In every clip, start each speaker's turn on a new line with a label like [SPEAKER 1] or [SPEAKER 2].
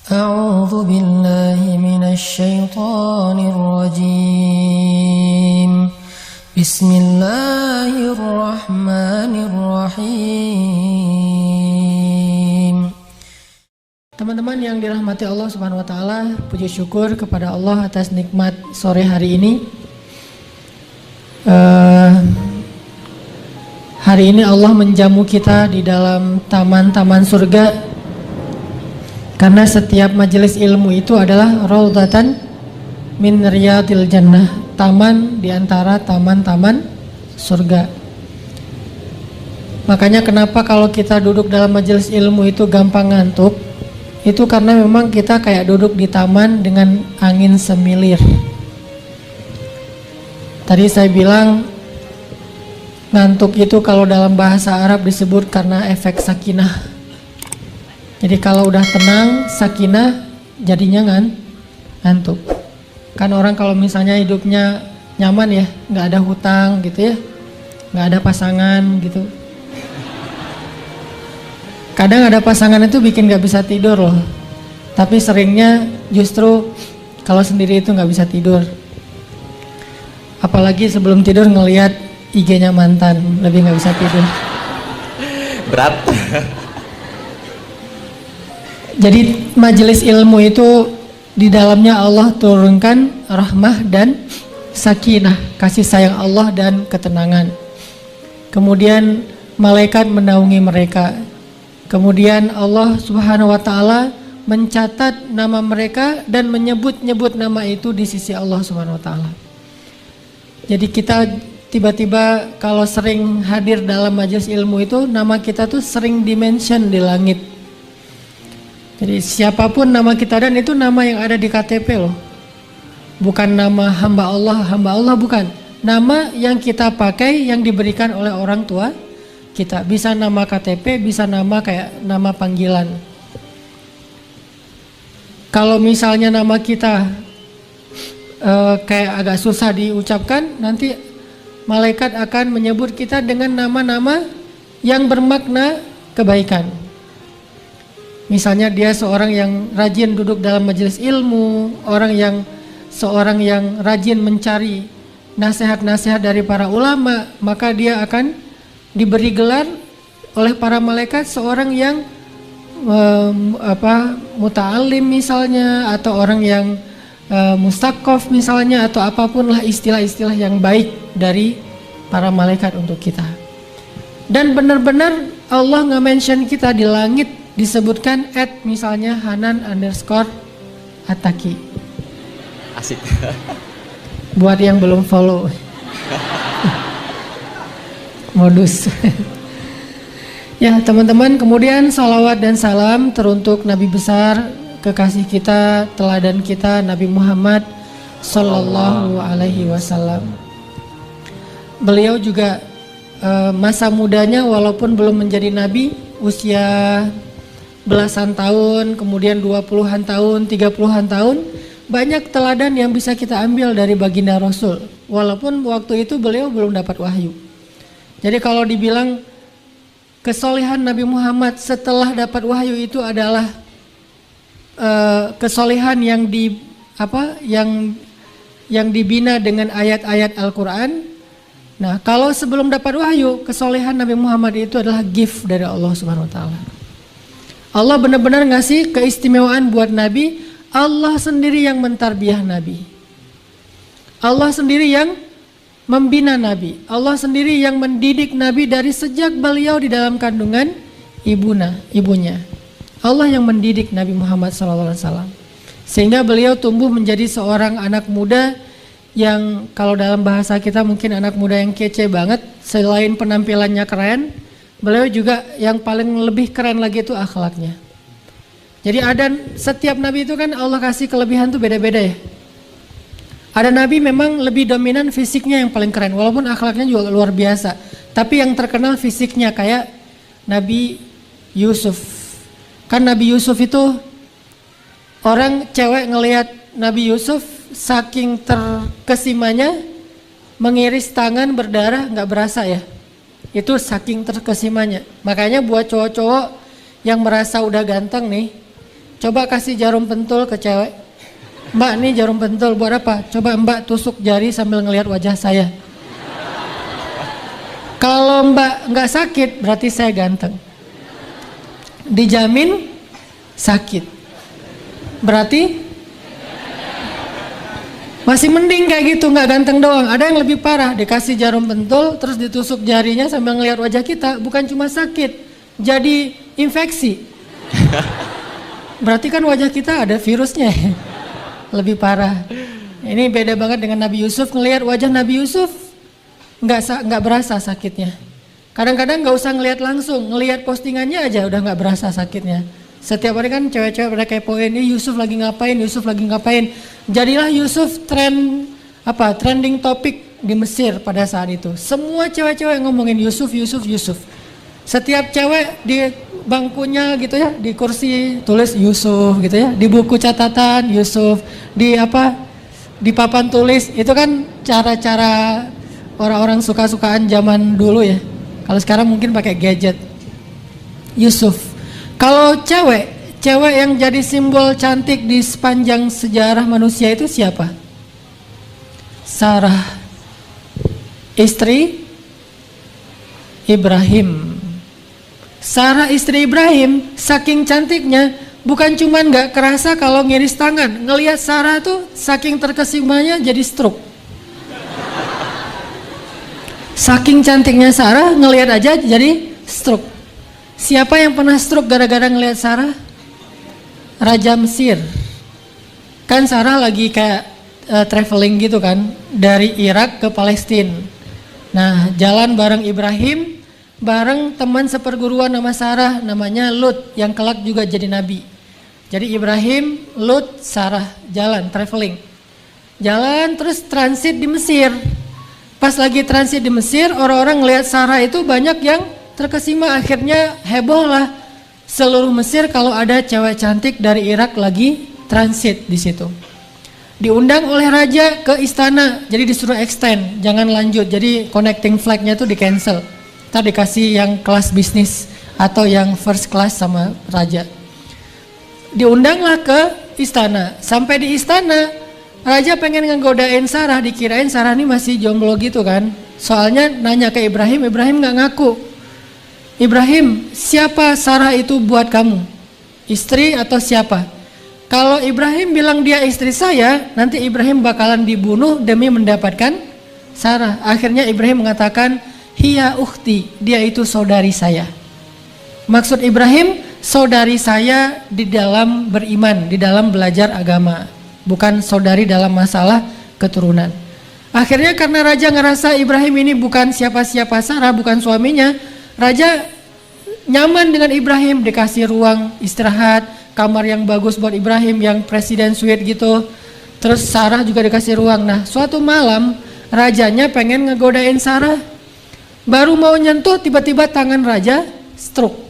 [SPEAKER 1] أعوذ بالله من الشيطان الرجيم بسم الله الرحمن الرحيم. Teman-teman yang dirahmati Allah Subhanahu wa taala, puji syukur kepada Allah atas nikmat sore hari ini. Hari ini Allah menjamu kita di dalam taman-taman surga. Karena setiap majelis ilmu itu adalah raudhatan min riyadil jannah, taman di antara taman-taman surga. Makanya kenapa kalau kita duduk dalam majelis ilmu itu gampang ngantuk, itu karena memang kita kayak duduk di taman dengan angin semilir. Tadi saya bilang ngantuk itu kalau dalam bahasa Arab disebut karena efek sakinah. Jadi kalau udah tenang, sakinah, jadinya ngantuk. Kan orang kalau misalnya hidupnya nyaman ya, nggak ada hutang gitu ya, nggak ada pasangan gitu. Kadang ada pasangan itu bikin nggak bisa tidur loh. Tapi seringnya justru kalau sendiri itu nggak bisa tidur. Apalagi sebelum tidur ngelihat IG-nya mantan, lebih nggak bisa tidur.
[SPEAKER 2] Berat.
[SPEAKER 1] Jadi majelis ilmu itu di dalamnya Allah turunkan rahmah dan sakinah, kasih sayang Allah dan ketenangan. Kemudian malaikat menaungi mereka. Kemudian Allah Subhanahu wa taala mencatat nama mereka dan menyebut-nyebut nama itu di sisi Allah Subhanahu wa taala. Jadi kita tiba-tiba kalau sering hadir dalam majelis ilmu itu nama kita tuh sering dimention di langit. Jadi siapapun nama kita, dan itu nama yang ada di KTP loh. Bukan nama hamba Allah bukan. Nama yang kita pakai yang diberikan oleh orang tua kita. Bisa nama KTP, bisa nama kayak nama panggilan. Kalau misalnya nama kita kayak agak susah diucapkan, nanti malaikat akan menyebut kita dengan nama-nama yang bermakna kebaikan. Misalnya dia seorang yang rajin duduk dalam majelis ilmu, seorang yang rajin mencari nasihat-nasihat dari para ulama, maka dia akan diberi gelar oleh para malaikat seorang yang muta'alim misalnya, atau orang yang mustaqof misalnya, atau apapun lah istilah-istilah yang baik dari para malaikat untuk kita. Dan benar-benar Allah nge-mention kita di langit, disebutkan misalnya Hanan_Ataki.
[SPEAKER 2] Asik.
[SPEAKER 1] Buat yang belum follow. Modus. Ya teman-teman, kemudian salawat dan salam teruntuk Nabi besar, kekasih kita, teladan kita, Nabi Muhammad Sallallahu Alaihi Wasallam. Beliau juga masa mudanya walaupun belum menjadi Nabi, usia belasan tahun, kemudian 20-an tahun, 30-an tahun, banyak teladan yang bisa kita ambil dari baginda Rasul. Walaupun waktu itu beliau belum dapat wahyu. Jadi kalau dibilang kesolehan Nabi Muhammad setelah dapat wahyu itu adalah kesolehan yang dibina dengan ayat-ayat Al-Quran. Nah, kalau sebelum dapat wahyu, kesolehan Nabi Muhammad itu adalah gift dari Allah Subhanahu wa taala. Allah benar-benar ngasih keistimewaan buat Nabi. Allah sendiri yang mentarbiyah Nabi. Allah sendiri yang membina Nabi. Allah sendiri yang mendidik Nabi dari sejak beliau di dalam kandungan ibunya. Allah yang mendidik Nabi Muhammad SAW. Sehingga beliau tumbuh menjadi seorang anak muda yang kalau dalam bahasa kita mungkin anak muda yang kece banget. Selain penampilannya keren, beliau juga yang paling lebih keren lagi itu akhlaknya. Jadi setiap nabi itu kan Allah kasih kelebihan tuh beda-beda ya. Ada nabi memang lebih dominan fisiknya yang paling keren, walaupun akhlaknya juga luar biasa. Tapi yang terkenal fisiknya kayak Nabi Yusuf. Kan Nabi Yusuf itu orang cewek ngelihat Nabi Yusuf saking terkesimanya, mengiris tangan berdarah nggak berasa ya. Itu saking terkesimanya. Makanya buat cowok-cowok yang merasa udah ganteng nih, Coba kasih jarum pentul ke cewek. Mbak, nih jarum pentul buat apa? Coba Mbak tusuk jari sambil ngelihat wajah saya. Kalau Mbak nggak sakit, berarti saya ganteng. Dijamin sakit. Berarti masih mending kayak gitu, nggak ganteng doang. Ada yang lebih parah, dikasih jarum pentul, terus ditusuk jarinya sambil ngelihat wajah kita. Bukan cuma sakit, jadi infeksi. Berarti kan wajah kita ada virusnya. Lebih parah. Ini beda banget dengan Nabi Yusuf. Ngelihat wajah Nabi Yusuf nggak berasa sakitnya. Kadang-kadang nggak usah ngelihat langsung, ngelihat postingannya aja udah nggak berasa sakitnya. Setiap hari kan cewek-cewek pada kepoin, ini Yusuf lagi ngapain, Yusuf lagi ngapain. Jadilah Yusuf trending topik di Mesir pada saat itu. Semua cewek-cewek ngomongin Yusuf, Yusuf, Yusuf. Setiap cewek di bangkunya gitu ya, di kursi tulis Yusuf gitu ya, di buku catatan Yusuf, di papan tulis. Itu kan cara-cara orang-orang suka-sukaan zaman dulu ya. Kalau sekarang mungkin pakai gadget. Yusuf. Kalau cewek yang jadi simbol cantik di sepanjang sejarah manusia itu siapa? Sarah, istri Ibrahim. Sarah istri Ibrahim saking cantiknya, bukan cuman gak kerasa kalau ngiris tangan, ngelihat Sarah tuh saking terkesimanya jadi stroke. Saking cantiknya Sarah, ngelihat aja jadi stroke. Siapa yang pernah stroke gara-gara ngelihat Sarah? Raja Mesir. Kan Sarah lagi kayak traveling gitu kan, dari Irak ke Palestina. Nah, jalan bareng Ibrahim, bareng teman seperguruan nama Sarah, namanya Lut, yang kelak juga jadi nabi. Jadi Ibrahim, Lut, Sarah jalan traveling. Jalan terus transit di Mesir. Pas lagi transit di Mesir, orang-orang ngelihat Sarah itu banyak yang terkesima, akhirnya heboh lah seluruh Mesir kalau ada cewek cantik dari Irak lagi transit di situ. Diundang oleh raja ke istana, jadi disuruh extend, jangan lanjut. Jadi connecting flight-nya tuh di cancel. Ntar dikasih yang kelas bisnis atau yang first class sama raja. Diundanglah ke istana. Sampai di istana, raja pengen ngegodain Sarah, dikirain Sarah ini masih jomblo gitu kan. Soalnya nanya ke Ibrahim, Ibrahim gak ngaku. Ibrahim, siapa Sarah itu buat kamu? Istri atau siapa? Kalau Ibrahim bilang dia istri saya, nanti Ibrahim bakalan dibunuh demi mendapatkan Sarah. Akhirnya Ibrahim mengatakan, hiya ukhti, dia itu saudari saya. Maksud Ibrahim, saudari saya di dalam beriman, di dalam belajar agama, bukan saudari dalam masalah keturunan. Akhirnya karena raja ngerasa Ibrahim ini bukan siapa-siapa Sarah, bukan suaminya, raja nyaman dengan Ibrahim, dikasih ruang istirahat, kamar yang bagus buat Ibrahim, yang presiden suite gitu. Terus Sarah juga dikasih ruang. Nah, suatu malam rajanya pengen ngegodain Sarah. Baru mau nyentuh, tiba-tiba tangan raja stroke.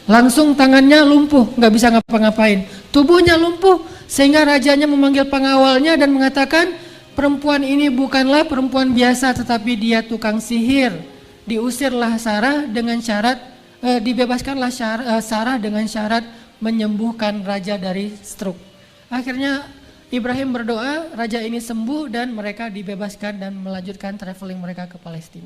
[SPEAKER 1] Langsung tangannya lumpuh, nggak bisa ngapa-ngapain. Tubuhnya lumpuh, sehingga rajanya memanggil pengawalnya dan mengatakan, perempuan ini bukanlah perempuan biasa, tetapi dia tukang sihir. Diusirlah Sarah dengan syarat, dibebaskanlah Sarah dengan syarat menyembuhkan raja dari stroke. Akhirnya Ibrahim berdoa, raja ini sembuh dan mereka dibebaskan dan melanjutkan traveling mereka ke Palestina.